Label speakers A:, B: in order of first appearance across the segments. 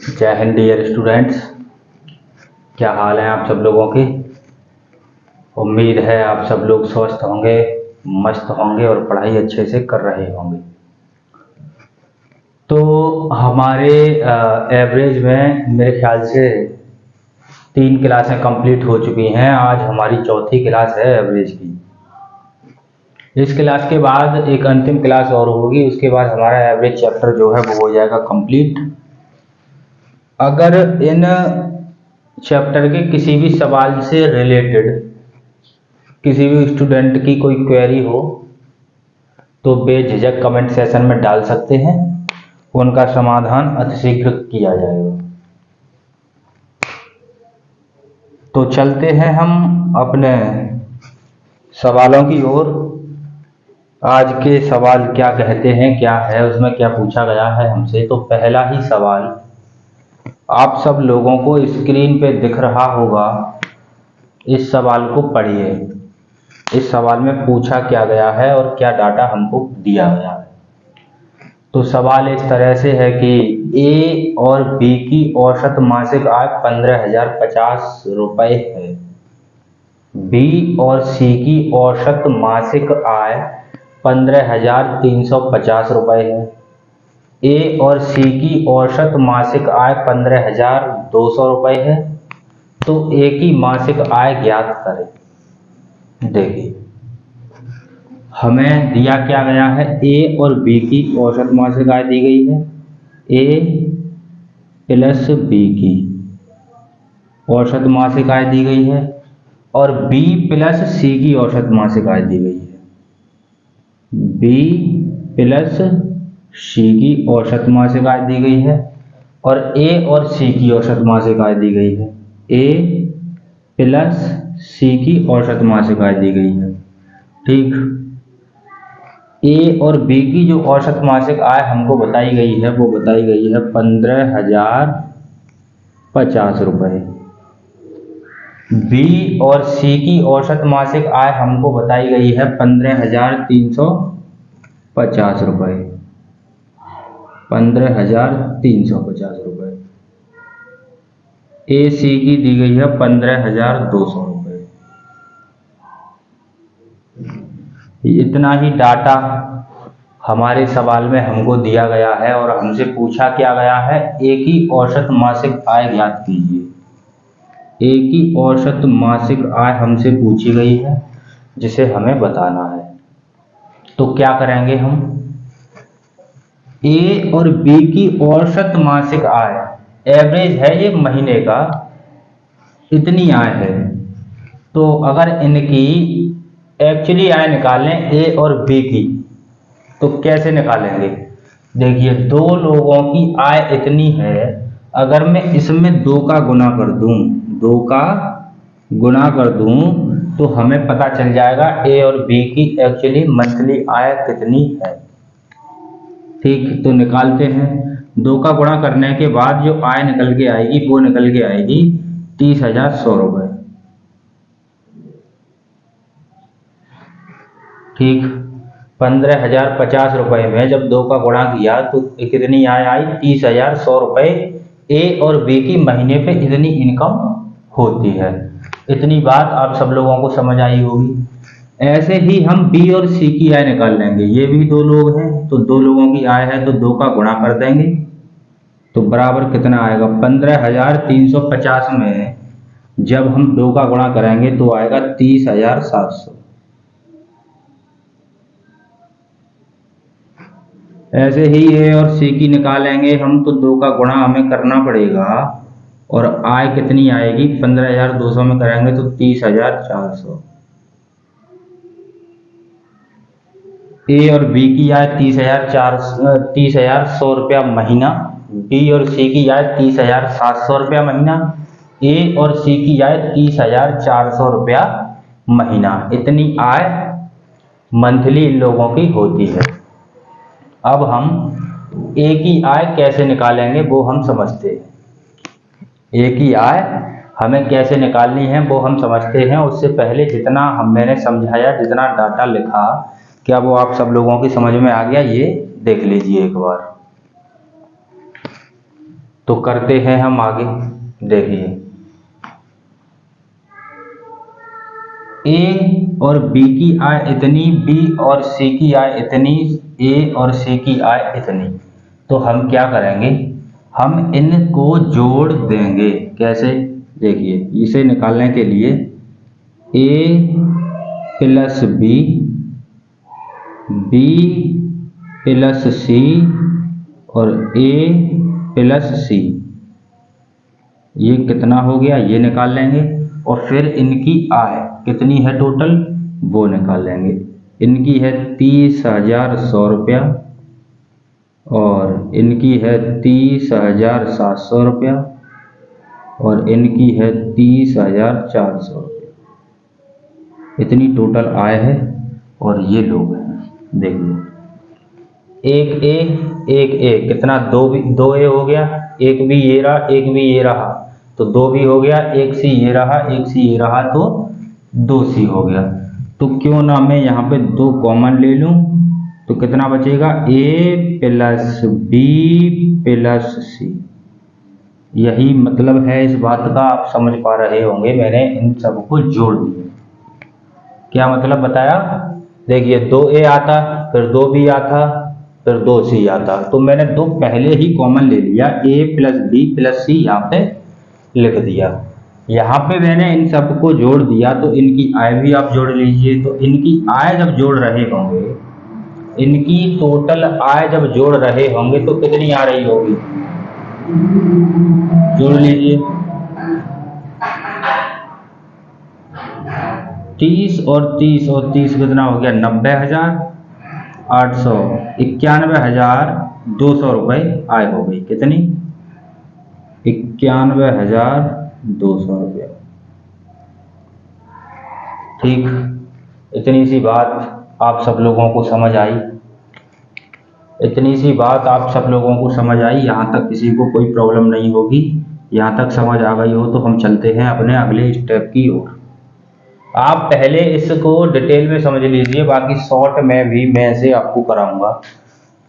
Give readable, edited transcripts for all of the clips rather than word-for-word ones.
A: जय Hind dear students. क्या हाल है आप सब लोगों के। उम्मीद है आप सब लोग स्वस्थ होंगे, मस्त होंगे और पढ़ाई अच्छे से कर रहे होंगे। तो हमारे एवरेज में मेरे ख्याल से 3 क्लासें कंप्लीट हो चुकी हैं। आज हमारी चौथी क्लास है एवरेज की। इस क्लास के बाद एक अंतिम क्लास और होगी, उसके बाद हमारा एवरेज चैप्टर जो है वो हो जाएगा कंप्लीट। अगर इन चैप्टर के किसी भी सवाल से रिलेटेड किसी भी स्टूडेंट की कोई क्वेरी हो तो बेझिझक कमेंट सेशन में डाल सकते हैं, उनका समाधान अतिशीघ्र किया जाएगा। तो चलते हैं हम अपने सवालों की ओर। आज के सवाल क्या कहते हैं, क्या है उसमें, क्या पूछा गया है हमसे। तो पहला ही सवाल आप सब लोगों को स्क्रीन पे दिख रहा होगा। इस सवाल को पढ़िए। इस सवाल में पूछा क्या गया है और क्या डाटा हमको दिया गया है। तो सवाल इस तरह से है कि ए और बी की औसत मासिक आय 15,050 रुपए है। बी और सी की औसत मासिक आय 15,350 रुपए है। ए और सी की औसत मासिक आय 15,200 रुपए है। तो ए की मासिक आय ज्ञात करें। देखिए हमें दिया क्या गया है, ए और बी की औसत मासिक आय दी गई है। ए प्लस बी की औसत मासिक आय दी गई है और बी प्लस सी की औसत मासिक आय दी गई है। बी प्लस सी की औसत मासिक आय दी गई है और ए और सी की औसत मासिक आय दी गई है। ए प्लस सी की औसत मासिक आय दी गई है। ठीक, ए और बी की जो औसत मासिक आय हमको बताई गई है वो बताई गई है 15,050 रुपए। बी और सी की औसत मासिक आय हमको बताई गई है 15,350 रुपए। 15,350 रुपए। ए सी की दी गई है 15,200 रुपए। इतना ही डाटा हमारे सवाल में हमको दिया गया है और हमसे पूछा क्या गया है, ए की औसत मासिक आय ज्ञात कीजिए। ए की औसत मासिक आय हमसे पूछी गई है जिसे हमें बताना है। तो क्या करेंगे हम, ए और बी की औसत मासिक आय एवरेज है, ये महीने का इतनी आय है। तो अगर इनकी एक्चुअली आय निकालें ए और बी की तो कैसे निकालेंगे। देखिए दो लोगों की आय इतनी है, अगर मैं इसमें 2 का गुना कर दूं, 2 का गुना कर दूं तो हमें पता चल जाएगा ए और बी की एक्चुअली मंथली आय कितनी है। ठीक, तो निकालते हैं। 2 का गुणा करने के बाद जो आय निकल के आएगी वो निकल के आएगी 30,100 रुपए। ठीक, 15,050 रुपए में जब 2 का गुणा किया तो कितनी आय आई, 30,100 रुपए। ए और बी की महीने पे इतनी इनकम होती है। इतनी बात आप सब लोगों को समझ आई होगी। ऐसे ही हम बी और सी की आय निकाल लेंगे। ये भी 2 लोग हैं तो 2 लोगों की आय है तो 2 का गुणा कर देंगे तो बराबर कितना आएगा, 15,350 में जब हम 2 का गुणा करेंगे तो आएगा 30,700। ऐसे ही ए और सी की निकालेंगे हम तो 2 का गुणा हमें करना पड़ेगा और आय कितनी आएगी, 15,200 में करेंगे तो 30,400। ए और बी की आय 30,100 रुपया महीना। बी और सी की आय 30,700 रुपया महीना। ए और सी की आय 30,400 रुपया महीना। इतनी आय मंथली इन लोगों की होती है। अब हम ए की आय कैसे निकालेंगे वो हम समझते हैं। ए की आय हमें कैसे निकालनी है वो हम समझते हैं। उससे पहले जितना मैंने समझाया, जितना डाटा लिखा, क्या वो आप सब लोगों की समझ में आ गया, ये देख लीजिए एक बार। तो करते हैं हम आगे। देखिए ए और बी की आय इतनी, बी और सी की आय इतनी, ए और सी की आय इतनी। तो हम क्या करेंगे, हम इनको जोड़ देंगे। कैसे, देखिए इसे निकालने के लिए ए प्लस बी, बी प्लस सी और ए प्लस सी, ये कितना हो गया ये निकाल लेंगे। और फिर इनकी आय कितनी है टोटल वो निकाल लेंगे। इनकी है 30,100 रुपया और इनकी है 30,700 रुपया और इनकी है 30,400 रुपया। इतनी टोटल आय है और ये लोग हैं। देखिए एक ए कितना, दो ए हो गया, एक भी ये रहा, एक भी ये रहा तो दो भी हो गया, एक सी ये रहा, एक सी ये रहा तो दो सी हो गया। तो क्यों ना मैं यहाँ पे दो कॉमन ले लूं, तो कितना बचेगा, ए प्लस बी प्लस सी। यही मतलब है इस बात का, आप समझ पा रहे होंगे, मैंने इन सबको जोड़ दिया। क्या मतलब बताया, देखिए दो ए आता, फिर दो बी आता, फिर दो सी आता, तो मैंने दो पहले ही कॉमन ले लिया, ए प्लस बी प्लस सी यहाँ पे लिख दिया। यहाँ पे मैंने इन सबको जोड़ दिया, तो इनकी आय भी आप जोड़ लीजिए। तो इनकी आय जब जोड़ रहे होंगे, इनकी टोटल आय जब जोड़ रहे होंगे तो कितनी आ रही होगी, जोड़ लीजिए। 30 और 30 और 30 कितना हो गया, 90,800, 91,200 रुपये आय हो गई। कितनी, 91,200 रुपया। ठीक, इतनी सी बात आप सब लोगों को समझ आई, इतनी सी बात आप सब लोगों को समझ आई। यहाँ तक किसी को कोई प्रॉब्लम नहीं होगी। यहाँ तक समझ आ गई हो तो हम चलते हैं अपने अगले स्टेप की ओर। आप पहले इसको डिटेल में समझ लीजिए, बाकी शॉर्ट में भी मैं से आपको कराऊंगा।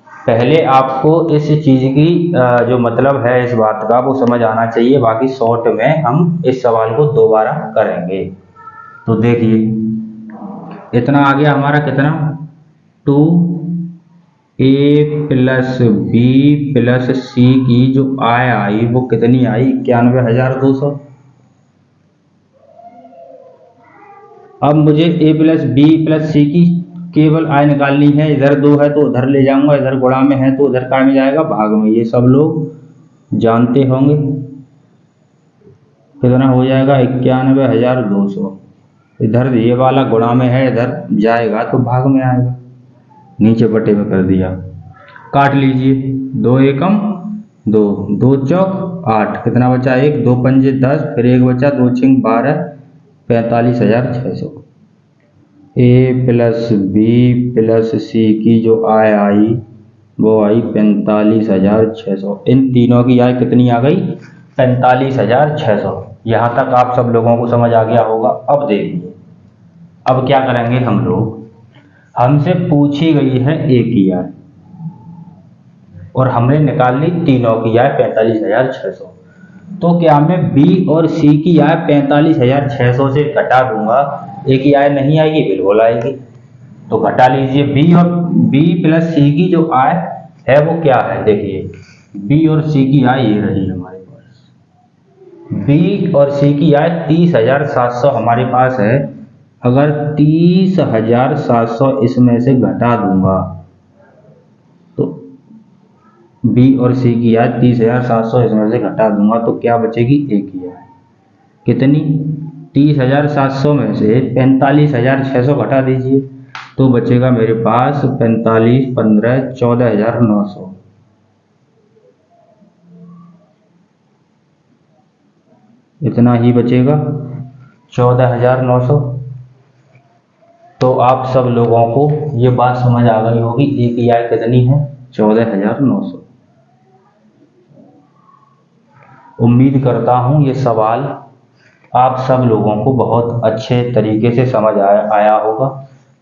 A: पहले आपको इस चीज़ की जो मतलब है इस बात का वो समझ आना चाहिए, बाकी शॉर्ट में हम इस सवाल को दोबारा करेंगे। तो देखिए इतना आ गया हमारा, कितना, 2a प्लस बी प्लस सी की जो आय आई वो कितनी आई, 91,200। अब मुझे ए प्लस बी प्लस सी की केवल आय निकालनी है। इधर दो है तो उधर ले जाऊंगा, इधर गुणा में है तो उधर काय में जाएगा, भाग में। ये सब लोग जानते होंगे। कितना हो जाएगा, 91,200। इधर ये वाला गुणा में है, इधर जाएगा तो भाग में आएगा। नीचे बटे में कर दिया, काट लीजिए। 2 एकम 2, 2 चौक 8, कितना बचा, 1, 2 पंजे 10, फिर 1 बचा, 2 छिंग 12, 45,600। ए प्लस बी प्लस सी की जो आय आई वो आई 45,600। इन तीनों की आय कितनी आ गई, 45,600। यहाँ तक आप सब लोगों को समझ आ गया होगा। अब देखिए अब क्या करेंगे हम लोग, हमसे पूछी गई है ए की आय और हमने निकाल ली तीनों की आय 45,600। तो क्या मैं बी और सी की आय 45,600 से घटा दूंगा, ए की आय नहीं आएगी, बिल्कुल आएगी। तो घटा लीजिए, बी और बी प्लस सी की जो आय है वो क्या है, देखिए बी और सी की आय ये रही हमारे पास। बी और सी की आय 30,700 हमारे पास है। अगर 30,700 इसमें से घटा दूंगा तो बी और सी की आय 30,700 इसमें से घटा दूंगा तो क्या बचेगी, ए की आय कितनी, 30,700 में से 45,600 घटा दीजिए तो बचेगा मेरे पास 45, 15, 14,900। इतना ही बचेगा, 14,900। तो आप सब लोगों को ये बात समझ आ गई होगी, ए की आय कितनी है, 14,900। उम्मीद करता हूँ ये सवाल आप सब लोगों को बहुत अच्छे तरीके से समझ आया होगा,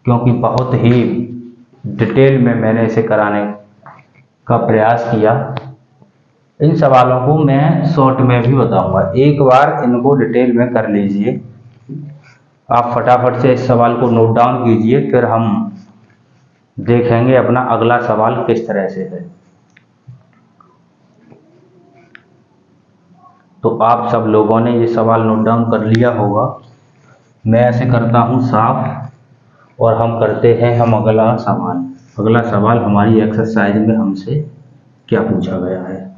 A: क्योंकि बहुत ही डिटेल में मैंने इसे कराने का प्रयास किया। इन सवालों को मैं शॉर्ट में भी बताऊंगा, एक बार इनको डिटेल में कर लीजिए। आप फटाफट से इस सवाल को नोट डाउन कीजिए, फिर हम देखेंगे अपना अगला सवाल किस तरह से है। तो आप सब लोगों ने ये सवाल नोट डाउन कर लिया होगा। मैं ऐसे करता हूँ साफ और हम करते हैं अगला सवाल। अगला सवाल हमारी एक्सरसाइज में हमसे क्या पूछा गया है।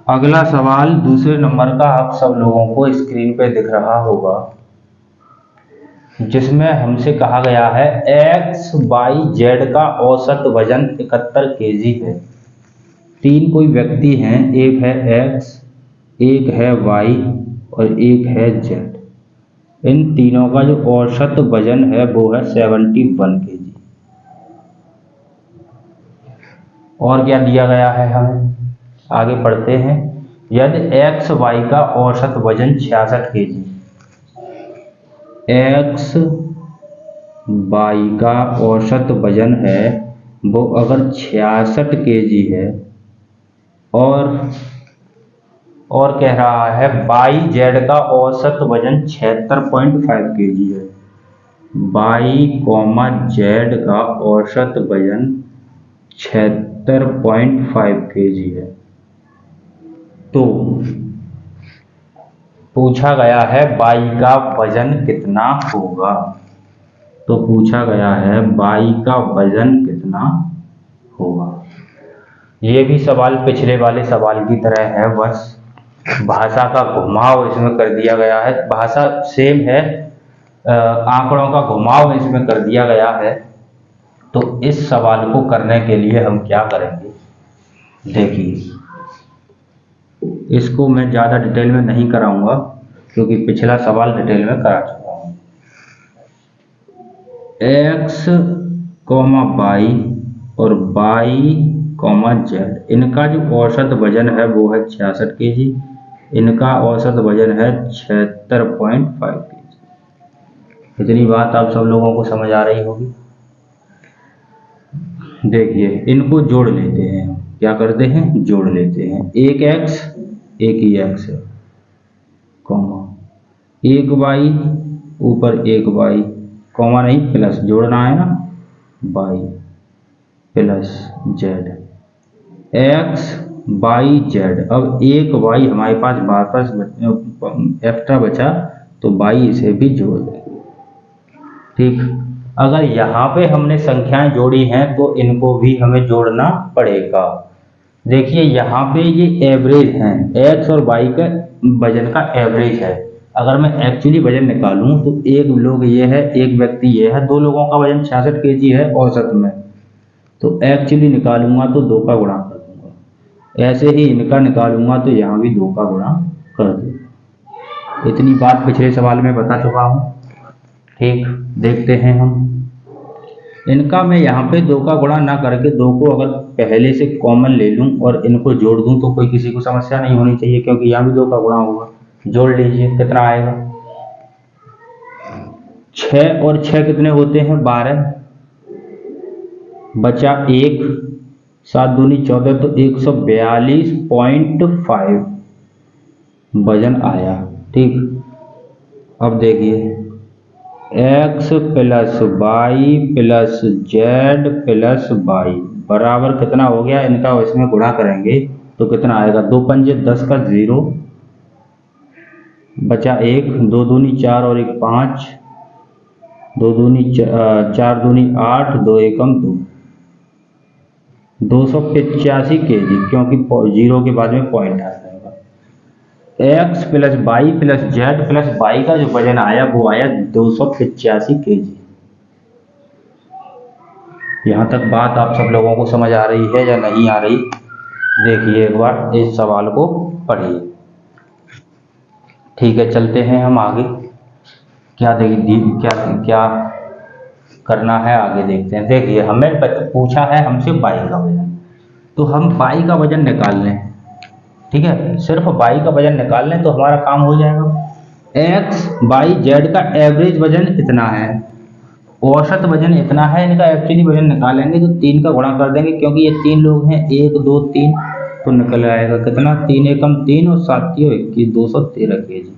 A: अगला सवाल दूसरे नंबर का आप सब लोगों को स्क्रीन पे दिख रहा होगा, जिसमें हमसे कहा गया है एक्स वाई जेड का औसत वजन 71 केजी है। तीन कोई व्यक्ति हैं, एक है एक्स, एक है वाई और एक है जेड। इन तीनों का जो औसत वजन है वो है 71 केजी। और क्या दिया गया है हमें, आगे पढ़ते हैं। यदि एक्स वाई का औसत वजन 66 केजी, एक्स वाई का औसत वजन है वो अगर 66 केजी है और कह रहा है वाई जेड का औसत वजन 76.5 केजी है। वाई कॉमा जेड का औसत वजन 76.5 केजी है। तो पूछा गया है वाई का वजन कितना होगा। तो पूछा गया है वाई का वजन कितना होगा। ये भी सवाल पिछले वाले सवाल की तरह है, बस भाषा का घुमाव इसमें कर दिया गया है। भाषा सेम है, आंकड़ों का घुमाव इसमें कर दिया गया है। तो इस सवाल को करने के लिए हम क्या करेंगे, देखिए इसको मैं ज़्यादा डिटेल में नहीं कराऊंगा क्योंकि पिछला सवाल डिटेल में करा चुका हूँ। एक्स कॉमा वाई और वाई कॉमा जेड, इनका जो औसत वजन है वो है 66 केजी, इनका औसत वजन है 76.5 केजी। इतनी बात आप सब लोगों को समझ आ रही होगी। देखिए इनको जोड़ लेते हैं, क्या करते हैं, जोड़ लेते हैं। एक एक्स एक ही एक्स है, कॉमा एक वाई ऊपर एक वाई, कॉमा नहीं प्लस, जोड़ना है ना, Y plus Z, X Y Z. अब एक वाई हमारे पास वापस एक्स्ट्रा बचा तो वाई इसे भी जोड़ देंगे। ठीक, अगर यहाँ पे हमने संख्याएं जोड़ी हैं तो इनको भी हमें जोड़ना पड़ेगा। देखिए यहाँ पे ये एवरेज हैं, एक्स और वाई का वजन का एवरेज है। अगर मैं एक्चुअली वजन निकालूं तो एक लोग ये है, एक व्यक्ति ये है, दो लोगों का वजन 66 केजी है औसत में, तो एक्चुअली निकालूंगा तो 2 का गुणा कर दूंगा। ऐसे ही इनका निकालूंगा तो यहाँ भी 2 का गुणा कर दूंगा। इतनी बात पिछले सवाल में बता चुका हूँ। ठीक, देखते हैं हम इनका। मैं यहाँ पे 2 का गुणा ना करके 2 को अगर पहले से कॉमन ले लूँ और इनको जोड़ दूँ तो कोई किसी को समस्या नहीं होनी चाहिए, क्योंकि यहाँ भी 2 का गुणा होगा। जोड़ लीजिए, कितना आएगा, 6 और 6 कितने होते हैं, 12, बचा 1, 7 दूनी 14, तो 142.5 वजन आया। ठीक, अब देखिए x plus Y plus Z plus Y बराबर कितना हो गया, इनका इसमें गुणा करेंगे तो कितना आएगा, 2 पंजे 10 का 0, बचा 1, 2 दूनी 4 और 1 5, 2 दूनी 4 दूनी 8, 2 एकम 2, 285 केजी, क्योंकि 0 के बाद में पॉइंट आ जाएगा। X plus Y plus Z plus Y का जो वजन आया वो आया 285 केजी। यहाँ तक बात आप सब लोगों को समझ आ रही है या नहीं आ रही, देखिए एक बार इस सवाल को पढ़िए। ठीक है, चलते हैं हम आगे। क्या क्या करना है आगे देखते हैं। देखिए हमें पूछा है हमसे वाई का वजन, तो हम वाई का वजन निकाल लें। ठीक है, सिर्फ वाई का वजन निकाल लें तो हमारा काम हो जाएगा। एक्स बाई जेड का एवरेज वजन इतना है, औसत वजन इतना है, इनका एक्चुअली वजन निकालेंगे तो 3 का गुणा कर देंगे, क्योंकि ये 3 लोग हैं, 1 2 3, तो निकल आएगा कितना, 3 एकम 3 और 7 3 21, 213 केजी।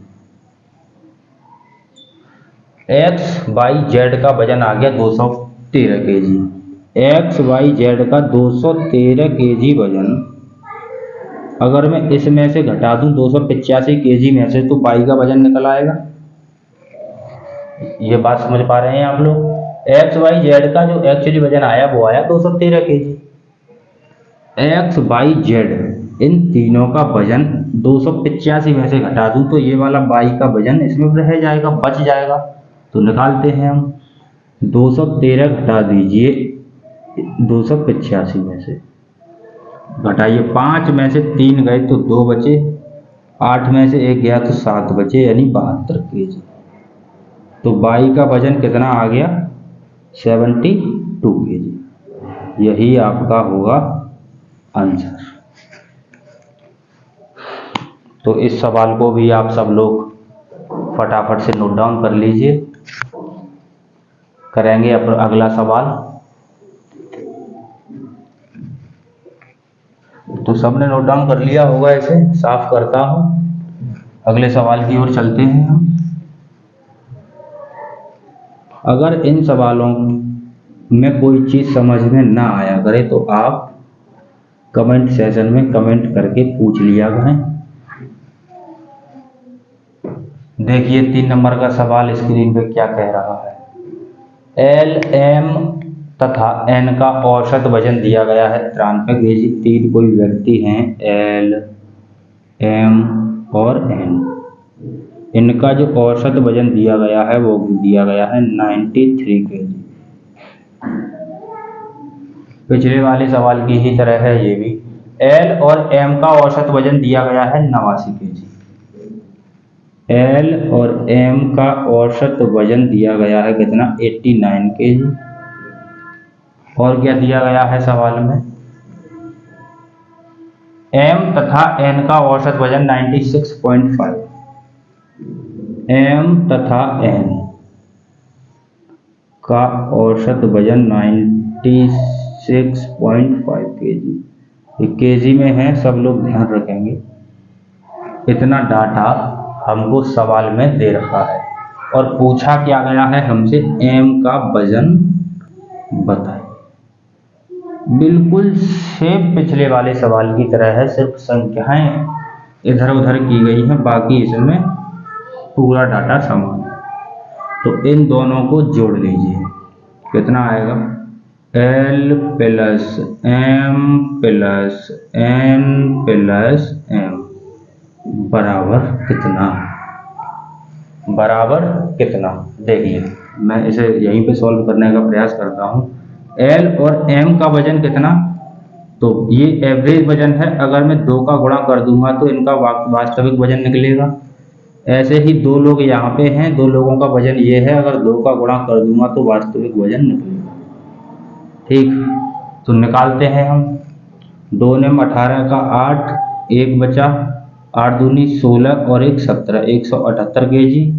A: एक्स बाई जेड का वजन आ गया 213 केजी। एक्स बाई जेड का 213 केजी वजन अगर मैं इसमें से घटा दूं 285 केजी में से, तो बाई का वजन निकल आएगा। ये बात समझ पा रहे हैं आप लोग। एक्स बाई जेड का जो एक्चुअली वजन आया वो आया 213 केजी। एक्स बाई जेड इन तीनों का वजन 285 में से घटा दूं तो ये वाला बाई का वजन इसमें रह जाएगा, बच जाएगा। तो निकालते हैं हम। 213 घटा दीजिए 285 में से, घटाइए 5 में से 3 गए तो 2 बचे, 8 में से 1 गया तो 7 बचे, यानी 72 केजी। तो बाई का वजन कितना आ गया, 72 केजी। यही आपका होगा आंसर। तो इस सवाल को भी आप सब लोग फटाफट से नोट डाउन कर लीजिए। करेंगे अब अगला सवाल। तो सबने नोट डाउन कर लिया होगा, इसे साफ करता हूं, अगले सवाल की ओर चलते हैं हम। अगर इन सवालों में कोई चीज समझ में ना आया करे तो आप कमेंट सेशन में कमेंट करके पूछ लिया करें। देखिए 3 नंबर का सवाल स्क्रीन पे क्या कह रहा है। एल एम तथा एन का औसत वजन दिया गया है 93 केजी। 3 कोई व्यक्ति हैं, एल एम और एन। इनका जो औसत वजन दिया गया है वो दिया गया है 93 केजी। पिछले वाले सवाल की ही तरह है ये भी। एल और एम का औसत वजन दिया गया है 89 केजी। एल और एम का औसत वजन दिया गया है कितना, 89 केजी। और क्या दिया गया है सवाल में, एम तथा एन का औसत वजन 96.5। एम तथा एन का औसत वजन 96.5 केजी। ये केजी में है, सब लोग ध्यान रखेंगे। इतना डाटा हमको सवाल में दे रखा है और पूछा क्या गया है हमसे, एम का वजन बताएं। बिल्कुल सेम पिछले वाले सवाल की तरह है, सिर्फ संख्याएं इधर उधर की गई हैं, बाकी इसमें पूरा डाटा समान है। तो इन दोनों को जोड़ लीजिए, कितना आएगा, L plus M plus N plus M बराबर कितना, बराबर कितना। देखिए मैं इसे यहीं पे सॉल्व करने का प्रयास करता हूँ। एल और एम का वजन कितना, तो ये एवरेज वजन है, अगर मैं 2 का गुणा कर दूंगा तो इनका वास्तविक वजन निकलेगा। ऐसे ही 2 लोग यहाँ पे हैं, 2 लोगों का वजन ये है, अगर 2 का गुणा कर दूंगा तो वास्तविक वजन निकलेगा। ठीक, तो निकालते हैं हम। 2 ने 18 का 8, 1 बचा, 8 दूनी 16 और 1 17, 178 केजी।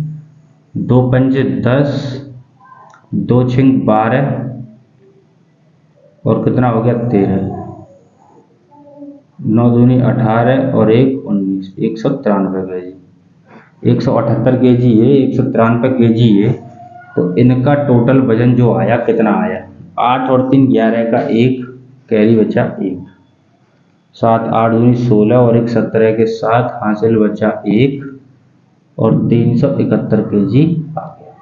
A: 2 पंजे 10, 2 छिंग 12 और कितना हो गया 13, 9 दूनी 18 और 1 19, 193 केजी। 178 केजी है, 193 केजी है, तो इनका टोटल वजन जो आया कितना आया, 8 और 3 11 का 1 कैरी बचा 1, 7 8 दूनी 16 और 1 17 के साथ हासिल बचा 1 और 371 केजी आ गया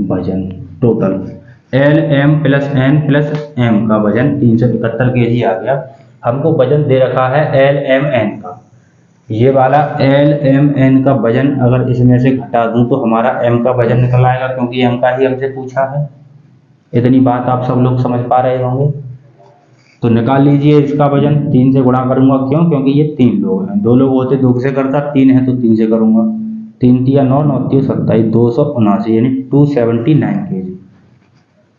A: वजन total. L M plus N plus M का वजन 371 केजी आ गया। हमको वजन दे रखा है एल एम एन का। ये वाला एल एम एन का वजन अगर इसमें से घटा दूं तो हमारा एम का वजन निकल आएगा, क्योंकि एम का ही हमसे पूछा है। इतनी बात आप सब लोग समझ पा रहे होंगे। तो निकाल लीजिए इसका वजन। 3 से गुणा करूंगा, क्यों, क्योंकि ये 3 लोग हैं। 2 लोग होते 2 से करता, 3 है तो 3 से करूंगा। 3 तिया 9, 9 तिया 27, 279 यानी 279 केजी।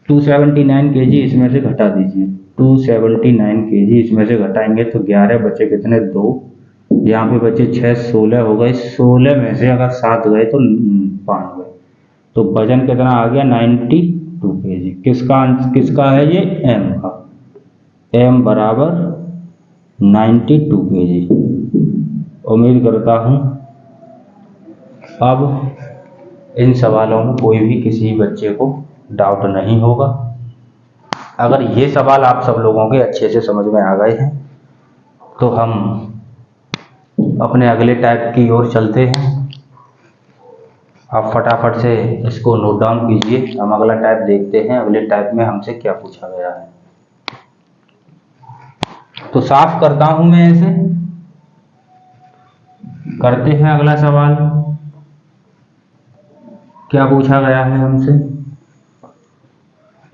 A: 279 केजी इसमें से घटा दीजिए। 279 केजी इसमें से घटाएंगे तो 11 बचे कितने, 2 यहाँ पे बचे 6, 16 हो गए। 16 में से अगर 7 गए तो 5 गए, तो वजन कितना आ गया 92 kg। किसका है ये? m का। m बराबर 92 kg। उम्मीद करता हूँ अब इन सवालों में कोई भी किसी बच्चे को डाउट नहीं होगा। अगर ये सवाल आप सब लोगों के अच्छे से समझ में आ गए हैं तो हम अपने अगले टाइप की ओर चलते हैं। आप फटाफट से इसको नोट डाउन कीजिए। हम अगला टाइप देखते हैं, अगले टाइप में हमसे क्या पूछा गया है। तो साफ करता हूं मैं इसे। करते हैं अगला सवाल। क्या पूछा गया है हमसे?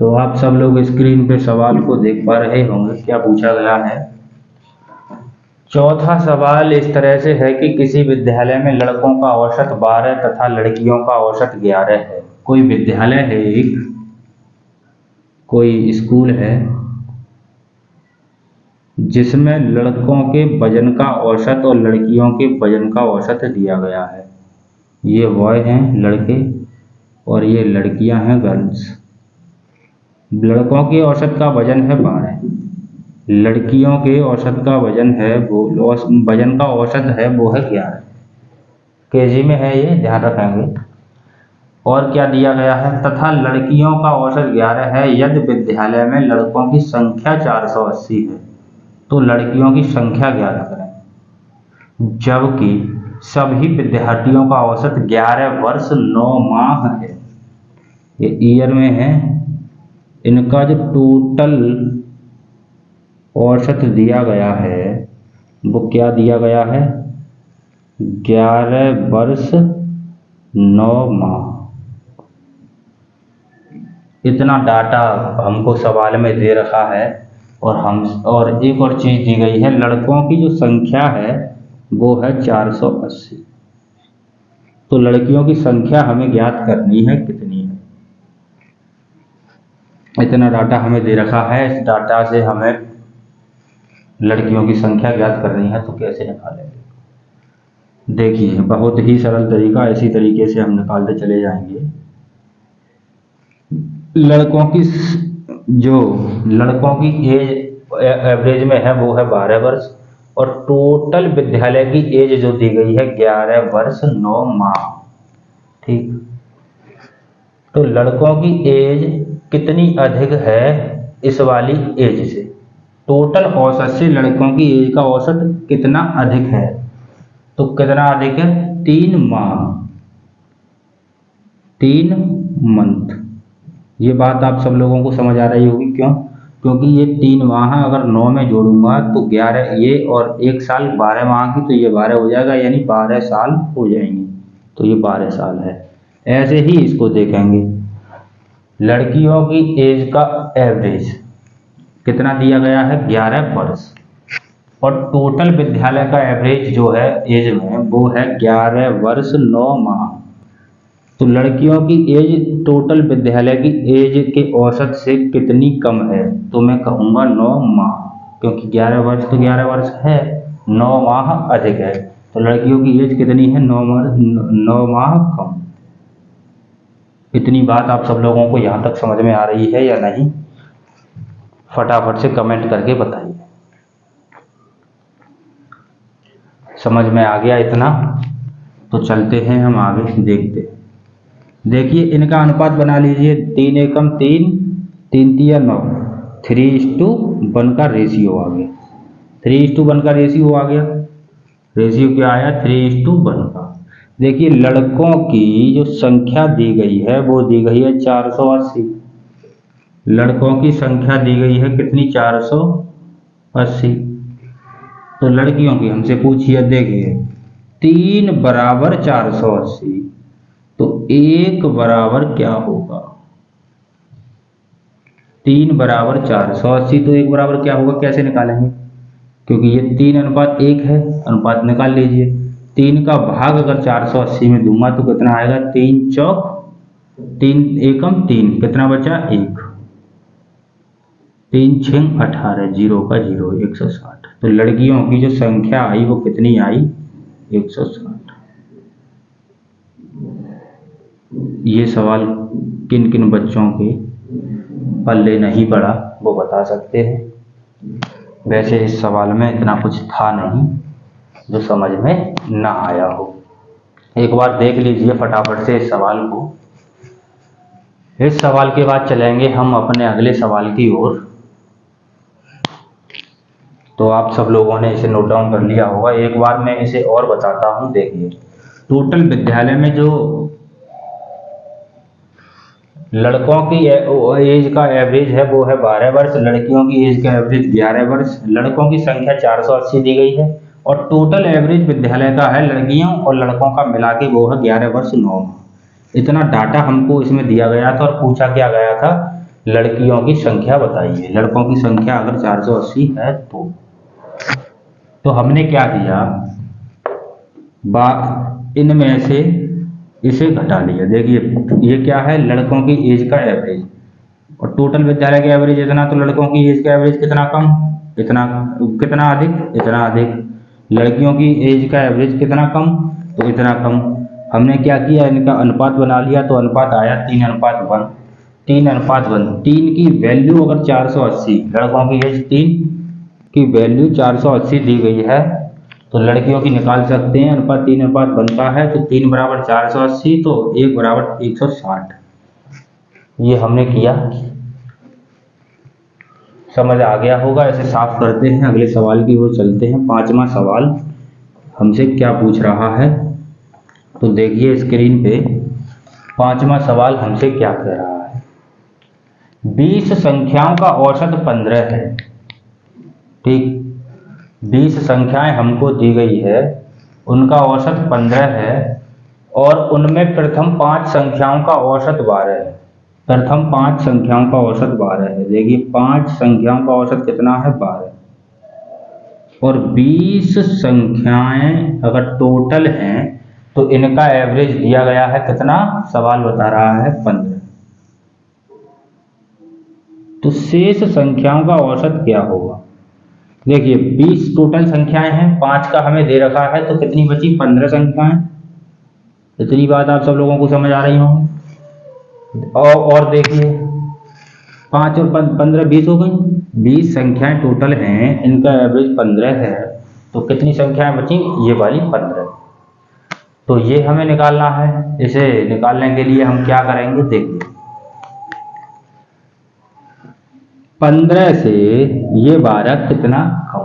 A: तो आप सब लोग स्क्रीन पे सवाल को देख पा रहे होंगे। क्या पूछा गया है? चौथा सवाल इस तरह से है कि किसी विद्यालय में लड़कों का औसत 12 तथा लड़कियों का औसत 11 है। कोई विद्यालय है, एक कोई स्कूल है जिसमें लड़कों के वजन का औसत और लड़कियों के वजन का औसत दिया गया है। ये बॉय हैं लड़के और ये लड़कियां हैं गर्ल्स। लड़कों के औसत का वजन है 12, लड़कियों के औसत का वजन है वजन का औसत है वो है 11 kg में है, ये ध्यान रखेंगे। और क्या दिया गया है? तथा लड़कियों का औसत 11 है यदि विद्यालय में लड़कों की संख्या 480 है तो लड़कियों की संख्या ज्ञात करें। जबकि सभी विद्यार्थियों का औसत 11 वर्ष 9 माह है। ये ईयर में है। इनका जो टोटल औसत दिया गया है वो क्या दिया गया है? 11 वर्ष 9 माह। इतना डाटा हमको सवाल में दे रखा है। और एक और चीज दी गई है, लड़कों की जो संख्या है वो है 480। तो लड़कियों की संख्या हमें ज्ञात करनी है कितनी है। इतना डाटा हमें दे रखा है। इस डाटा से हमें लड़कियों की संख्या ज्ञात करनी है, तो कैसे निकालेंगे? देखिए, बहुत ही सरल तरीका, इसी तरीके से हम निकालते चले जाएंगे। लड़कों की एज एवरेज में है वो है 12 वर्ष और टोटल विद्यालय की एज जो दी गई है 11 वर्ष 9 माह। ठीक, तो लड़कों की एज कितनी अधिक है इस वाली एज से? टोटल औसत से लड़कों की एज का औसत कितना अधिक है? तो कितना अधिक है? 3 माह, 3 मंथ। ये बात आप सब लोगों को समझ आ रही होगी। क्यों? क्योंकि ये 3 माह अगर 9 में जोड़ूंगा तो 11, ये और 1 साल 12 माह की, तो ये 12 हो जाएगा, यानी 12 साल हो जाएंगे। तो ये 12 साल है। ऐसे ही इसको देखेंगे। लड़कियों की एज का एवरेज कितना दिया गया है? 11 वर्ष। और टोटल विद्यालय का एवरेज जो है एज में वो है 11 वर्ष 9 माह। तो लड़कियों की एज टोटल विद्यालय की एज के औसत से कितनी कम है? तो मैं कहूँगा 9 माह, क्योंकि 11 वर्ष तो 11 वर्ष है, 9 माह अधिक है। तो लड़कियों की एज कितनी है? 9 माह कम। इतनी बात आप सब लोगों को यहाँ तक समझ में आ रही है या नहीं? फटाफट से कमेंट करके बताइए। समझ में आ गया इतना? तो चलते हैं हम आगे, देखते हैं। देखिए, इनका अनुपात बना लीजिए। 3 एकम 3, 3 तिया 9, 3:1 का रेशियो आ गया। 3:1 का रेशियो आ गया। रेशियो क्या आया? 3:1 का। देखिए, लड़कों की जो संख्या दी गई है वो दी गई है 480। लड़कों की संख्या दी गई है कितनी? 480। तो लड़कियों की हमसे पूछिए। देखिए, 3 बराबर 480, तो 1 बराबर क्या होगा? 3 बराबर 480, तो 1 बराबर क्या होगा? कैसे निकालेंगे? क्योंकि ये 3:1 है। अनुपात निकाल लीजिए। 3 का भाग अगर 480 में दूंगा तो कितना आएगा? 3 चौक 3 एकम 3, कितना बचा? 1। 3 6 18, 0 का 0, 160। तो लड़कियों की जो संख्या आई वो कितनी आई, 160। ये सवाल किन किन बच्चों के पल्ले नहीं पड़ा वो बता सकते हैं। वैसे इस सवाल में इतना कुछ था नहीं जो समझ में ना आया हो। एक बार देख लीजिए फटाफट से इस सवाल को। इस सवाल के बाद चलेंगे हम अपने अगले सवाल की ओर। तो आप सब लोगों ने इसे नोट डाउन कर लिया होगा। एक बार मैं इसे और बताता हूं। देखिए, टोटल विद्यालय में जो लड़कों की एज का एवरेज है वो है 12 वर्ष, लड़कियों की एज का एवरेज 11 वर्ष। लड़कों की संख्या 480 दी गई है और टोटल एवरेज विद्यालय का है लड़कियों और लड़कों का मिला के वो है 11 वर्ष 9 माह। इतना डाटा हमको इसमें दिया गया था और पूछा क्या गया था, लड़कियों की संख्या बताइए। लड़कों की संख्या अगर 480 है तो हमने क्या किया, इनमें से इसे घटा लिया। देखिए ये क्या है, लड़कों की एज का एवरेज और टोटल विद्यालय का एवरेज इतना, तो लड़कों की एज का एवरेज कितना कम, इतना कितना अधिक, इतना अधिक। लड़कियों की एज का एवरेज कितना कम, तो इतना कम। हमने क्या किया, इनका अनुपात बना लिया तो अनुपात आया 3:1। 3:1, 3 की वैल्यू अगर 480, लड़कों की एज 3 की वैल्यू 480 दी गई है तो लड़कियों की निकाल सकते हैं। अनुपात 3:1 बनता है तो 3 बराबर 480 तो 1 बराबर 160। ये हमने किया, समझ आ गया होगा। इसे साफ करते हैं, अगले सवाल की ओर चलते हैं। 5वां सवाल हमसे क्या पूछ रहा है, तो देखिए स्क्रीन पे 5वां सवाल हमसे क्या कह रहा है। 20 संख्याओं का औसत 15 है। ठीक, 20 संख्याएं हमको दी गई है, उनका औसत 15 है और उनमें प्रथम 5 संख्याओं का औसत 12 है। प्रथम 5 संख्याओं का औसत 12 है। देखिए 5 संख्याओं का औसत कितना है, 12। और 20 संख्याएं अगर टोटल हैं तो इनका एवरेज दिया गया है कितना, सवाल बता रहा है 15। तो शेष संख्याओं का औसत क्या होगा। देखिए 20 टोटल संख्याएं हैं, 5 का हमें दे रखा है तो कितनी बची, 15 संख्याएं। इतनी बात आप सब लोगों को समझ आ रही होंगी। और देखिए 5 और 15 20 हो गई। 20 संख्याएं टोटल हैं, इनका एवरेज 15 है तो कितनी संख्याएं बची, ये वाली 15। तो ये हमें निकालना है। इसे निकालने के लिए हम क्या करेंगे, देखिए 15 से ये 12 कितना कम,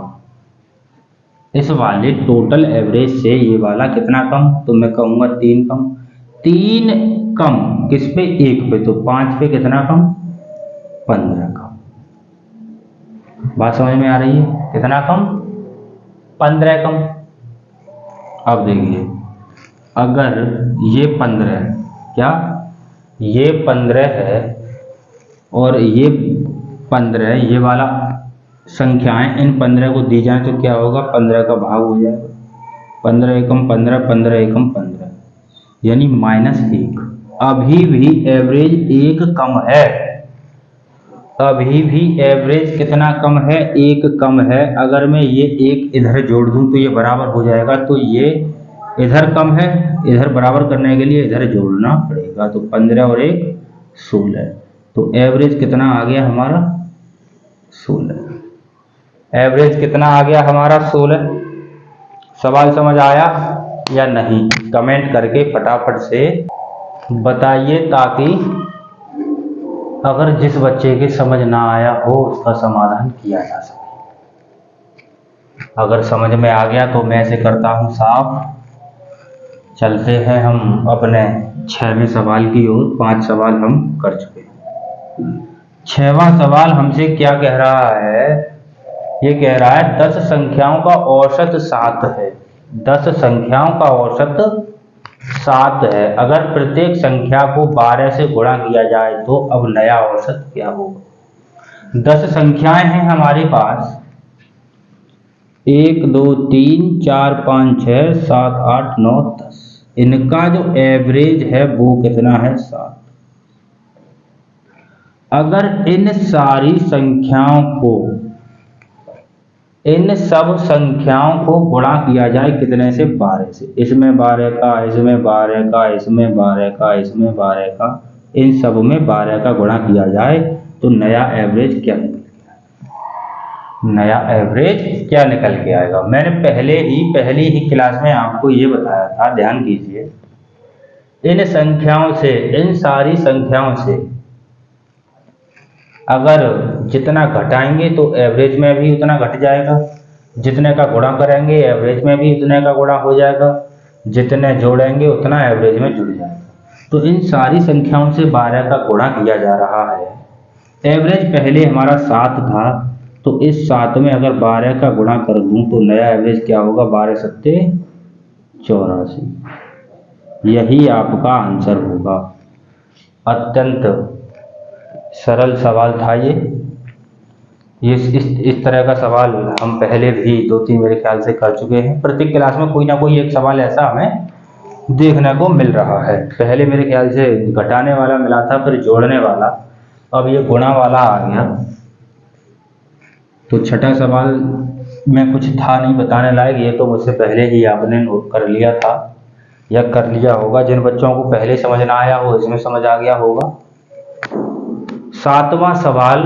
A: इस वाले टोटल एवरेज से ये वाला कितना कम, तो मैं कहूंगा 3 कम। 3 कम किस पे, 1 पे, तो 5 पे कितना कम, 15 कम। बात समझ में आ रही है, कितना कम, 15 कम। अब देखिए अगर ये 15 क्या, ये 15 है और ये 15, ये वाला संख्याएं इन 15 को दी जाए तो क्या होगा, 15 का भाग हो जाएगा। 15 एकम 15, 15 एकम 15, यानी -1। अभी भी एवरेज 1 कम है। अभी भी एवरेज कितना कम है, 1 कम है। अगर मैं ये 1 इधर जोड़ दूं तो ये बराबर हो जाएगा, तो ये इधर कम है, इधर बराबर करने के लिए इधर जोड़ना पड़ेगा। तो 15 और 1 16, तो एवरेज कितना आ गया हमारा, 16। एवरेज कितना आ गया हमारा, 16। सवाल समझ आया या नहीं, कमेंट करके फटाफट से बताइए, ताकि अगर जिस बच्चे के समझ ना आया हो उसका समाधान किया जा सके। अगर समझ में आ गया तो मैं इसे करता हूं साफ। चलते हैं हम अपने 6वें सवाल की ओर। 5 सवाल हम कर चुके हैं। 6वां सवाल हमसे क्या कह रहा है, ये कह रहा है 10 संख्याओं का औसत 7 है। 10 संख्याओं का औसत 7 है। अगर प्रत्येक संख्या को 12 से गुणा किया जाए तो अब नया औसत क्या होगा। 10 संख्याएं हैं हमारे पास, 1 2 3 4 5 6 7 8 9 10। इनका जो एवरेज है वो कितना है, 7। अगर इन सारी संख्याओं को इन सब संख्याओं को गुणा किया जाए कितने से? 12 से। इसमें 12 का, इसमें 12 का, इसमें 12 का, इसमें 12 का, इन सब में 12 का गुणा किया जाए तो नया एवरेज क्या निकल के आएगा? नया एवरेज क्या निकल के आएगा? मैंने पहली ही क्लास में आपको ये बताया था, ध्यान कीजिए। इन संख्याओं से, इन सारी संख्याओं से अगर जितना घटाएंगे तो एवरेज में भी उतना घट जाएगा, जितने का गुणा करेंगे एवरेज में भी उतने का गुणा हो जाएगा, जितने जोड़ेंगे उतना एवरेज में जुड़ जाएगा। तो इन सारी संख्याओं से 12 का गुणा किया जा रहा है। एवरेज पहले हमारा 7 था, तो इस 7 में अगर 12 का गुणा कर दूं तो नया एवरेज क्या होगा? 12 सत्ते 84। यही आपका आंसर होगा। अत्यंत सरल सवाल था ये। इस तरह का सवाल हम पहले भी 2-3 मेरे ख्याल से कर चुके हैं। प्रत्येक क्लास में कोई ना कोई एक सवाल ऐसा हमें देखने को मिल रहा है। पहले मेरे ख्याल से घटाने वाला मिला था, फिर जोड़ने वाला, अब ये गुणा वाला आ गया। तो छठा सवाल में कुछ था नहीं बताने लायक, ये तो मुझसे पहले ही आपने नोट कर लिया था या कर लिया होगा। जिन बच्चों को पहले समझ ना आया हो, इसमें समझ आ गया होगा। 7वां सवाल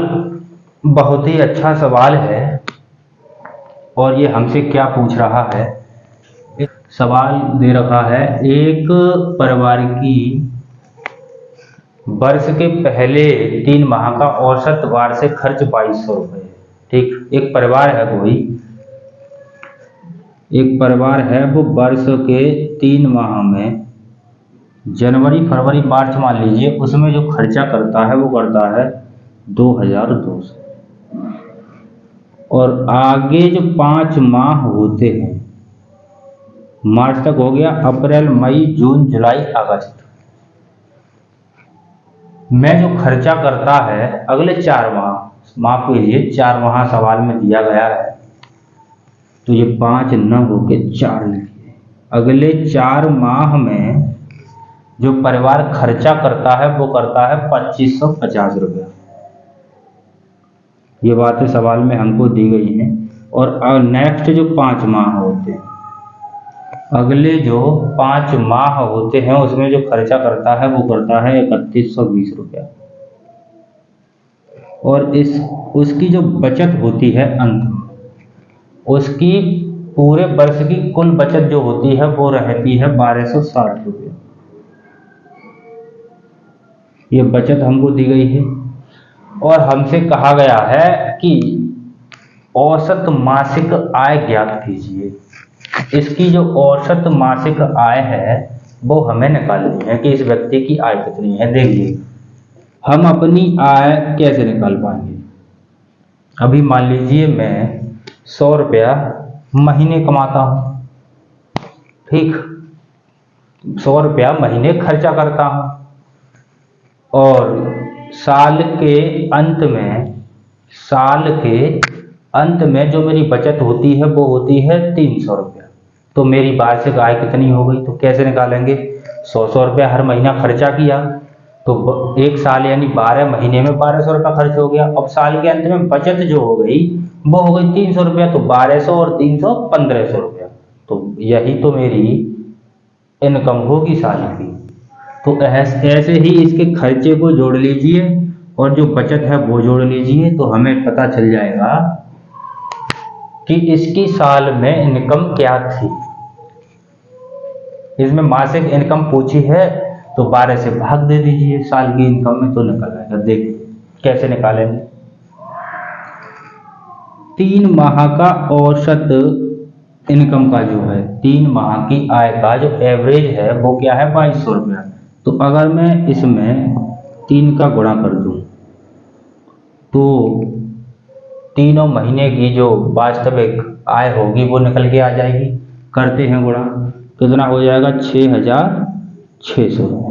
A: बहुत ही अच्छा सवाल है और ये हमसे क्या पूछ रहा है? सवाल दे रखा है, एक परिवार की वर्ष के पहले 3 माह का औसत वार्षिक खर्च 2200 रुपये है। ठीक, एक परिवार है, वो वर्ष के 3 माह में जनवरी, फरवरी, मार्च मान लीजिए, उसमें जो खर्चा करता है वो करता है 2200। और आगे जो 5 माह होते हैं, मार्च तक हो गया, अप्रैल, मई, जून, जुलाई, अगस्त में जो खर्चा करता है अगले 4 माह, माफ कीजिए 4 माह सवाल में दिया गया है, तो ये 5 न होके 4 लिखिए। अगले 4 माह में जो परिवार खर्चा करता है वो करता है 2550 रुपया। ये बातें सवाल में हमको दी गई हैं। और नेक्स्ट जो 5 माह होते हैं, अगले जो 5 माह होते हैं, उसमें जो खर्चा करता है वो करता है 3120 रुपया। और उसकी जो बचत होती है अंत में, उसकी पूरे वर्ष की कुल बचत जो होती है वो रहती है 1260 रुपये। ये बचत हमको दी गई है और हमसे कहा गया है कि औसत मासिक आय ज्ञात कीजिए। इसकी जो औसत मासिक आय है वो हमें निकालनी है कि इस व्यक्ति की आय कितनी है। देखिए, हम अपनी आय कैसे निकाल पाएंगे? अभी मान लीजिए मैं 100 रुपया महीने कमाता हूँ, ठीक, 100 रुपया महीने खर्चा करता हूँ और साल के अंत में जो मेरी बचत होती है वो होती है 300 रुपया। तो मेरी वार्षिक आय कितनी हो गई? तो कैसे निकालेंगे? 100 रुपया हर महीना खर्चा किया तो एक साल यानी 12 महीने में 1200 रुपया खर्च हो गया। अब साल के अंत में बचत जो हो गई वो हो गई 300 रुपया, तो 1200 और 300 1500 रुपया। तो यही तो मेरी इनकम होगी साल की। तो ऐसे ही इसके खर्चे को जोड़ लीजिए और जो बचत है वो जोड़ लीजिए, तो हमें पता चल जाएगा कि इसकी साल में इनकम क्या थी। इसमें मासिक इनकम पूछी है तो 12 से भाग दे दीजिए साल की इनकम में, तो निकल आएगा। देखिए कैसे निकालेंगे। 3 माह का औसत इनकम का जो है, 3 माह की आय का जो एवरेज है वो क्या है? 2200 रुपया। तो अगर मैं इसमें 3 का गुणा कर दूं तो तीनों महीने की जो वास्तविक आय होगी वो निकल के आ जाएगी। करते हैं गुणा, कितना हो जाएगा? 6600।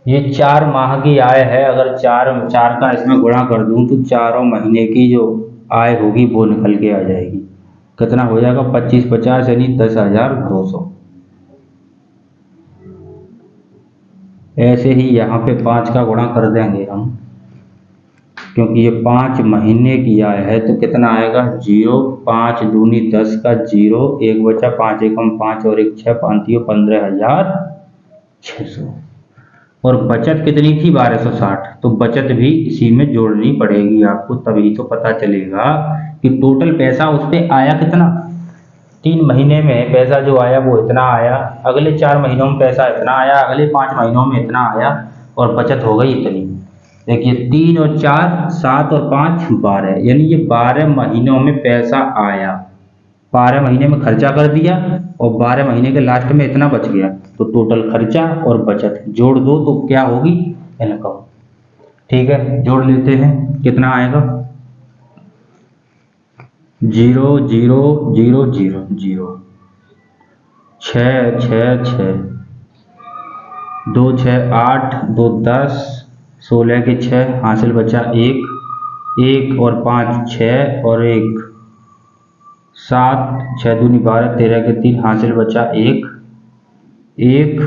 A: ये 4 माह की आय है। अगर चार का इसमें गुणा कर दूं तो चारों महीने की जो आय होगी वो निकल के आ जाएगी। कितना हो जाएगा? 2550 यानी 10,200। ऐसे ही यहाँ पे 5 का गुणा कर देंगे हम क्योंकि ये 5 महीने की आय है तो कितना आएगा 0, 5 दूनी 10 का 0, 1 बचा 5 एकम 5 और 1 6, 5 15,600। और बचत कितनी थी 1260, तो बचत भी इसी में जोड़नी पड़ेगी आपको, तभी तो पता चलेगा कि टोटल पैसा उस पर आया कितना। 3 महीने में पैसा जो आया वो इतना आया, अगले 4 महीनों में पैसा इतना आया, अगले 5 महीनों में इतना आया, और बचत हो गई इतनी। देखिए 3 और 4 7 और 5 12, यानी ये 12 महीनों में पैसा आया, 12 महीने में खर्चा कर दिया और 12 महीने के लास्ट में इतना बच गया, तो टोटल खर्चा और बचत जोड़ दो तो क्या होगी इनकम। ठीक है, जोड़ लेते हैं, कितना आएगा 0 0 0 0 0, 6 6 6, 2 6 8, 2 10, 16 के 6, हासिल बचा 1, 1 और 5 6 और 1 7, 6 दूनी 12, 13 के 3, हासिल बचा 1, 1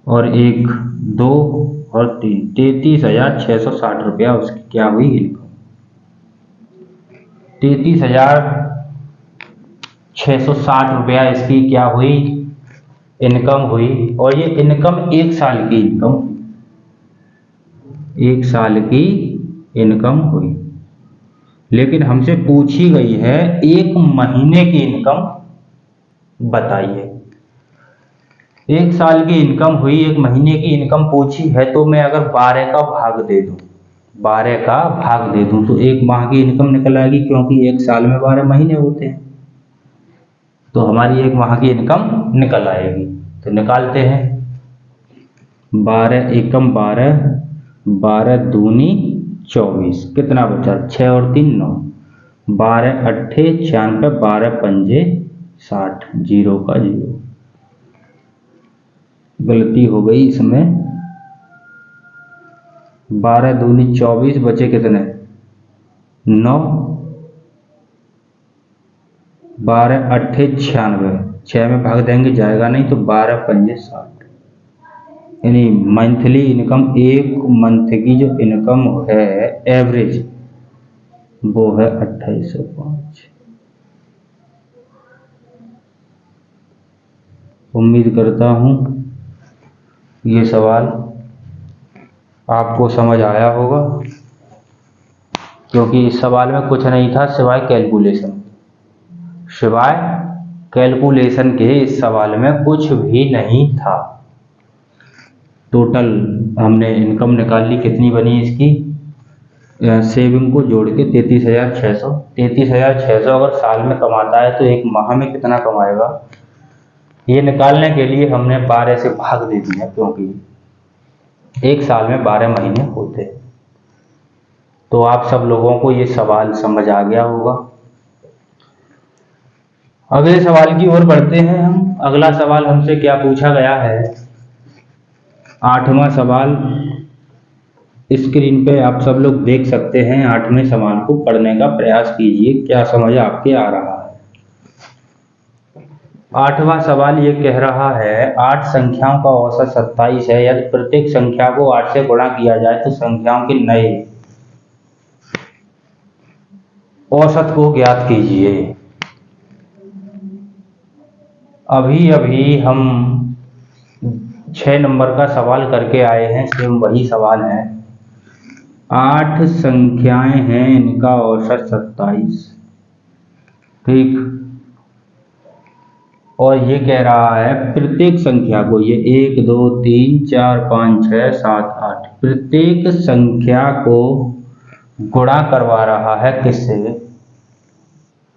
A: और 1 2 और 3, 33,660 रुपया उसकी क्या हुई इनकम। 33,660 रुपया इसकी क्या हुई इनकम हुई। और ये इनकम 1 साल की इनकम, 1 साल की इनकम हुई। लेकिन हमसे पूछी गई है 1 महीने की इनकम बताइए। 1 साल की इनकम हुई, 1 महीने की इनकम पूछी है, तो मैं अगर 12 का भाग दे दूं, 12 का भाग दे दूं तो 1 माह की इनकम निकल आएगी, क्योंकि 1 साल में 12 महीने होते हैं, तो हमारी 1 माह की इनकम निकल आएगी। तो निकालते हैं, 12 एकम 12, 12 दूनी 24, कितना बचा 6 और 3 9, 12 अट्ठे 96, 12 पंजे 60, 0 का 0, गलती हो गई इसमें, 12 दूनी 24, बचे कितने 9, 12 अट्ठे 96, 6 में भाग देंगे जाएगा नहीं, तो 12 पंजे 60, यानी मंथली इनकम, 1 मंथ की जो इनकम है एवरेज वो है 2805। उम्मीद करता हूँ ये सवाल आपको समझ आया होगा, क्योंकि इस सवाल में कुछ नहीं था सिवाय कैलकुलेशन, सिवाय कैलकुलेशन के इस सवाल में कुछ भी नहीं था। टोटल हमने इनकम निकाल ली, कितनी बनी इसकी, सेविंग को जोड़ के 33,600। 33,600 अगर साल में कमाता है तो 1 माह में कितना कमाएगा, ये निकालने के लिए हमने 12 से भाग दे दिया, क्योंकि 1 साल में 12 महीने होते हैं। तो आप सब लोगों को ये सवाल समझ आ गया होगा। अगले सवाल की ओर बढ़ते हैं हम। अगला सवाल हमसे क्या पूछा गया है, 8वां सवाल स्क्रीन पे आप सब लोग देख सकते हैं। 8वें सवाल को पढ़ने का प्रयास कीजिए, क्या समझ आपके आ रहा है। 8वां सवाल ये कह रहा है 8 संख्याओं का औसत 27 है, यदि प्रत्येक संख्या को 8 से गुणा किया जाए तो संख्याओं के नए औसत को ज्ञात कीजिए। अभी अभी हम 6 नंबर का सवाल करके आए हैं, सेम वही सवाल है। 8 संख्याएं हैं, इनका औसत 27, ठीक। और ये कह रहा है प्रत्येक संख्या को, ये 1 2 3 4 5 6 7 8, प्रत्येक संख्या को गुणा करवा रहा है किससे।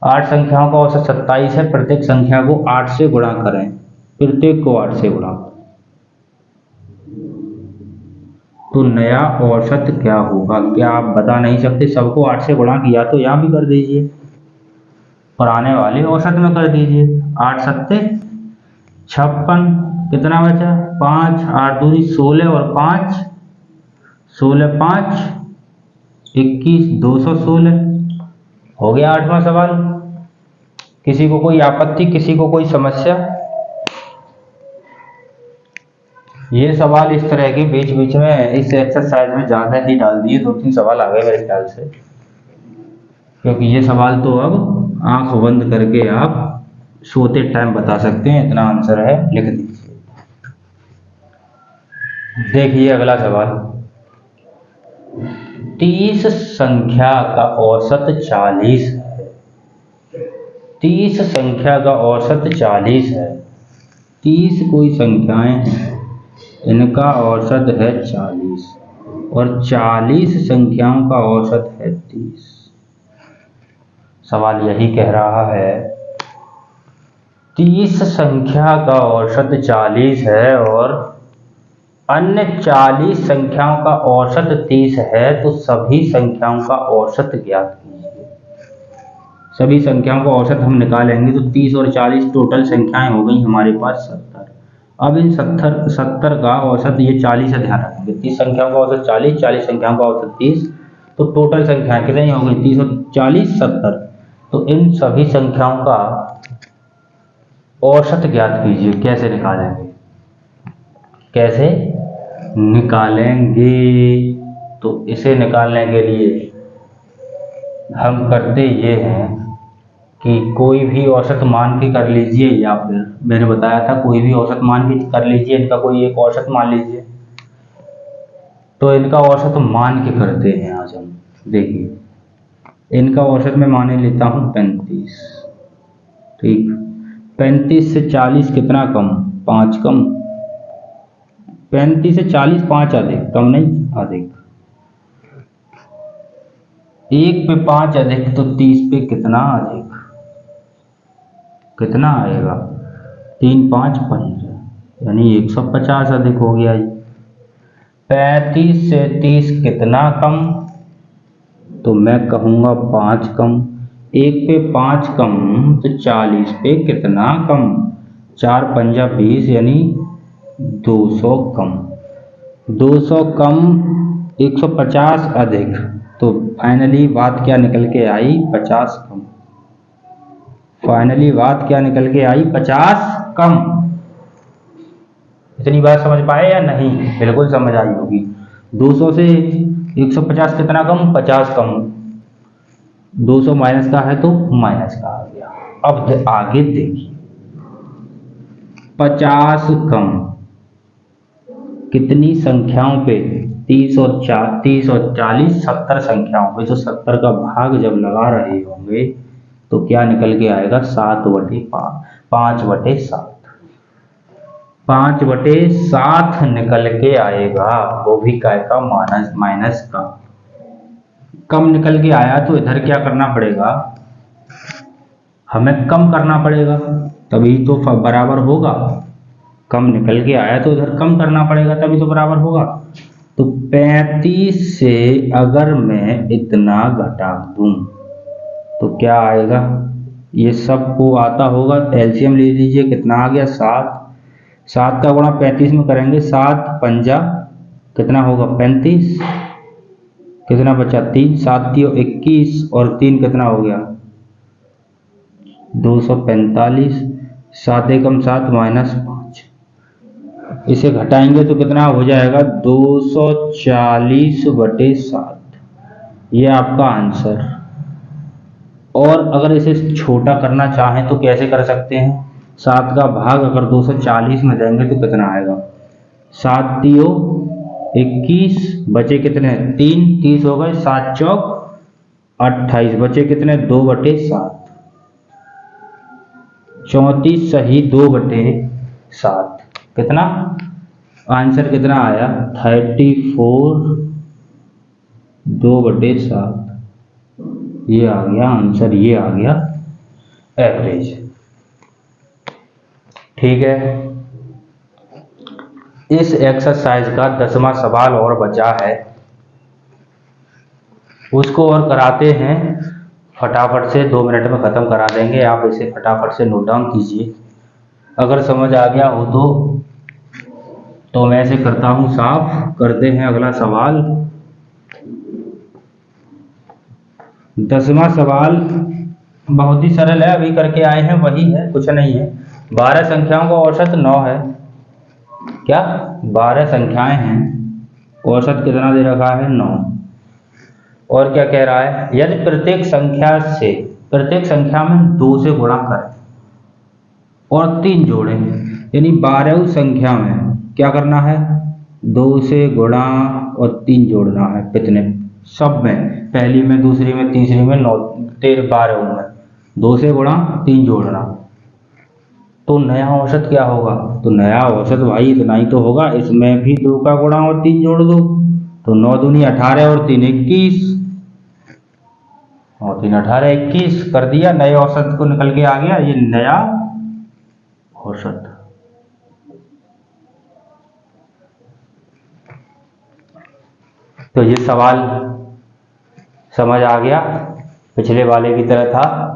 A: 8 संख्याओं का औसत 27 है, प्रत्येक संख्या को 8 से गुणा करें, प्रत्येक को 8 से गुणा करें, तो नया औसत क्या होगा। क्या आप बता नहीं सकते, सबको 8 से गुणा किया तो यहाँ भी कर दीजिए, पुराने वाले औसत में कर दीजिए। 8 सत्ते 56, कितना बचा 5, 8 दूनी 16 और 5 16 5 21, 216 हो गया 8वां सवाल। किसी को कोई आपत्ति, किसी को कोई समस्या। ये सवाल इस तरह के बीच बीच में इस एक्सरसाइज में ज़्यादा ही डाल दिए, 2-3 सवाल आ गए मेरे ख्याल से, क्योंकि ये सवाल तो अब आंख बंद करके आप सोते टाइम बता सकते हैं, इतना आंसर है, लिख दीजिए। देखिए अगला सवाल, 30 संख्या का औसत 40 है। 30 संख्या का औसत 40 है। 30 कोई संख्याएं हैं, इनका औसत है 40 और 40 संख्याओं का औसत है 30। सवाल यही कह रहा है 30 संख्या का औसत 40 है और अन्य 40 संख्याओं का औसत 30 है, तो सभी संख्याओं का औसत ज्ञात कीजिए। सभी संख्याओं का औसत हम निकालेंगे तो 30 और 40 टोटल संख्याएं हो गई हमारे पास 70। अब इन 70 का औसत, ये 40 से ध्यान रखेंगे, 30 संख्याओं का औसत 40, 40 संख्याओं का औसत 30, तो टोटल संख्याएं कितनी हो गई, 30 और 40 70। तो इन सभी संख्याओं का औसत ज्ञात कीजिए। कैसे निकालेंगे, कैसे निकालेंगे? तो इसे निकालने के लिए हम करते ये हैं कि कोई भी औसत मान के कर लीजिए, या फिर मैंने बताया था कोई भी औसत मान के कर लीजिए, इनका कोई एक औसत मान लीजिए। तो इनका औसत मान के करते हैं आज हम। देखिए इनका औसत मैं माने लेता हूँ 35। ठीक, 35 से 40 कितना कम, 5 कम। 35 से 40 5 अधिक, कम नहीं अधिक। 1 पे 5 अधिक तो 30 पे कितना अधिक, कितना आएगा, 3 5 15, यानी 150 अधिक हो गया। 35 से 30 कितना कम, तो मैं कहूँगा 5 कम। 1 पे 5 कम तो 40 पे कितना कम, 4 पंजा 20, यानी 200 कम। 200 कम 150 अधिक, तो फाइनली बात क्या निकल के आई, 50 कम। फाइनली बात क्या निकल के आई, 50 कम। इतनी बात समझ पाए या नहीं? बिल्कुल समझ आई होगी। 200 से 150 कितना कम, 50 कम। 200 माइनस का है तो माइनस का आ गया। अब आगे देखिए, 50 कम कितनी संख्याओं पे, 30 और 40 70 संख्याओं पे। तो 70 का भाग जब लगा रहे होंगे तो क्या निकल के आएगा, 7/5, 5/7। 5/7 निकल के आएगा, वो भी काय का, माइनस का। कम निकल के आया तो इधर क्या करना पड़ेगा, हमें कम करना पड़ेगा, तभी तो बराबर होगा। कम निकल के आया तो इधर कम करना पड़ेगा, तभी तो बराबर होगा। तो 35 से अगर मैं इतना घटा दूं तो क्या आएगा, ये सबको आता होगा। एलसीएम ले लीजिए, कितना आ गया, 7। 7 का गुणा 35 में करेंगे, 7 पंजा कितना होगा, 35। कितना बचा, 3, 7 3 21 और 3 कितना हो गया, 245। 7 एकम 7 -5, इसे घटाएंगे तो कितना हो जाएगा, 240/7। ये आपका आंसर। और अगर इसे छोटा करना चाहें तो कैसे कर सकते हैं, 7 का भाग अगर 240 में देंगे तो कितना आएगा, 7 3 21, बचे कितने 3, 30 हो गए, 7 चौक 28, बचे कितने 2/7। 34 सही 2/7, कितना आंसर कितना आया, 34 2/7। ये आ गया आंसर, ये आ गया एवरेज। ठीक है, इस एक्सरसाइज का 10वां सवाल और बचा है, उसको और कराते हैं फटाफट से, 2 मिनट में ख़त्म करा देंगे। आप इसे फटाफट से नोट डाउन कीजिए। अगर समझ आ गया हो तो मैं इसे करता हूँ साफ। करते हैं अगला सवाल। 10वां सवाल बहुत ही सरल है, अभी करके आए हैं वही है, कुछ नहीं है। 12 संख्याओं का औसत 9 है। क्या 12 संख्याएं हैं, औसत कितना दे रखा है 9। और क्या कह रहा है, यदि प्रत्येक संख्या में 2 से गुणा करें और 3 जोड़ें, यानी 12 संख्या में क्या करना है, 2 से गुणा और 3 जोड़ना है। कितने, सब में, पहली में, दूसरी में, तीसरी में, 9, 13, 12 में 2 से गुणा 3 जोड़ना। तो नया औसत क्या होगा, तो नया औसत भाई इतना ही तो होगा, इसमें भी 2 का गुणा और 3 जोड़ दो, तो 9 दूनी 18 और 3 21, और 3 18 21 कर दिया, नए औसत को निकल के आ गया ये नया औसत। तो ये सवाल समझ आ गया, पिछले वाले की तरह था।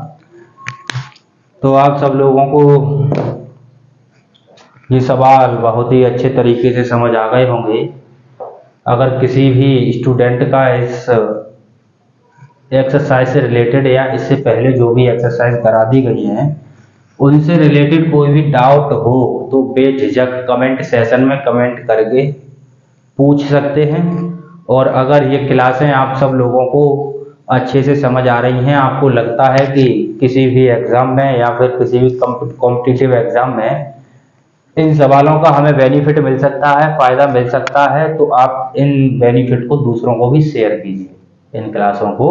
A: तो आप सब लोगों को ये सवाल बहुत ही अच्छे तरीके से समझ आ गए होंगे। अगर किसी भी स्टूडेंट का इस एक्सरसाइज से रिलेटेड या इससे पहले जो भी एक्सरसाइज करा दी गई हैं उनसे रिलेटेड कोई भी डाउट हो तो बेझिझक कमेंट सेशन में कमेंट करके पूछ सकते हैं। और अगर ये क्लासें आप सब लोगों को अच्छे से समझ आ रही हैं, आपको लगता है कि किसी भी एग्ज़ाम में या फिर किसी भी कॉम्पिटिटिव एग्ज़ाम में इन सवालों का हमें बेनिफिट मिल सकता है, फ़ायदा मिल सकता है, तो आप इन बेनिफिट को दूसरों को भी शेयर कीजिए, इन क्लासों को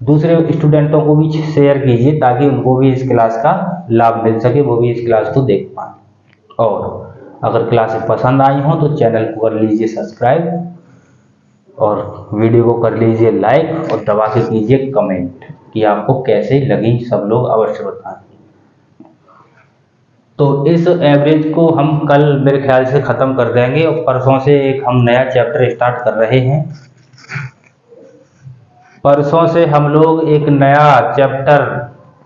A: दूसरे स्टूडेंटों को भी शेयर कीजिए ताकि उनको भी इस क्लास का लाभ मिल सके, वो भी इस क्लास को देख पाएँ। और अगर क्लासेस पसंद आई हों तो चैनल को कर लीजिए सब्सक्राइब और वीडियो को कर लीजिए लाइक और दबा के कीजिए कमेंट कि आपको कैसे लगी, सब लोग अवश्य बताएं। तो इस एवरेज को हम कल मेरे ख्याल से ख़त्म कर देंगे और परसों से एक हम नया चैप्टर स्टार्ट कर रहे हैं। परसों से हम लोग एक नया चैप्टर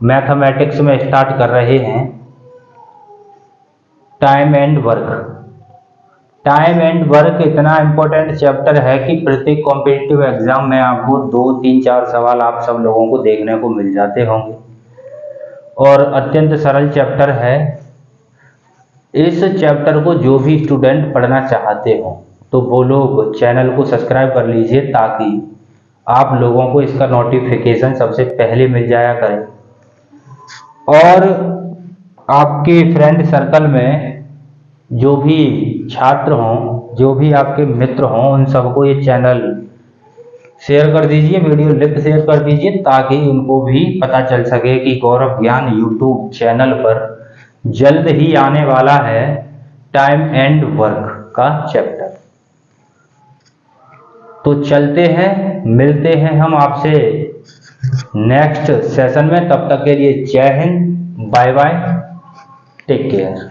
A: मैथमेटिक्स में स्टार्ट कर रहे हैं, time and work. Time and work इतना इम्पोर्टेंट चैप्टर है कि प्रत्येक कॉम्पिटिटिव एग्जाम में आपको 2, 3, 4 सवाल आप सब लोगों को देखने को मिल जाते होंगे और अत्यंत सरल चैप्टर है। इस चैप्टर को जो भी स्टूडेंट पढ़ना चाहते हो तो वो लोग चैनल को सब्सक्राइब कर लीजिए ताकि आप लोगों को इसका नोटिफिकेशन सबसे पहले मिल जाया करे। और आपके फ्रेंड सर्कल में जो भी छात्र हों, जो भी आपके मित्र हों, उन सबको ये चैनल शेयर कर दीजिए, वीडियो लिंक शेयर कर दीजिए ताकि उनको भी पता चल सके कि गौरव ज्ञान यूट्यूब चैनल पर जल्द ही आने वाला है टाइम एंड वर्क का चैप्टर। तो चलते हैं, मिलते हैं हम आपसे नेक्स्ट सेशन में। तब तक के लिए Jai Hind, bye bye, take care.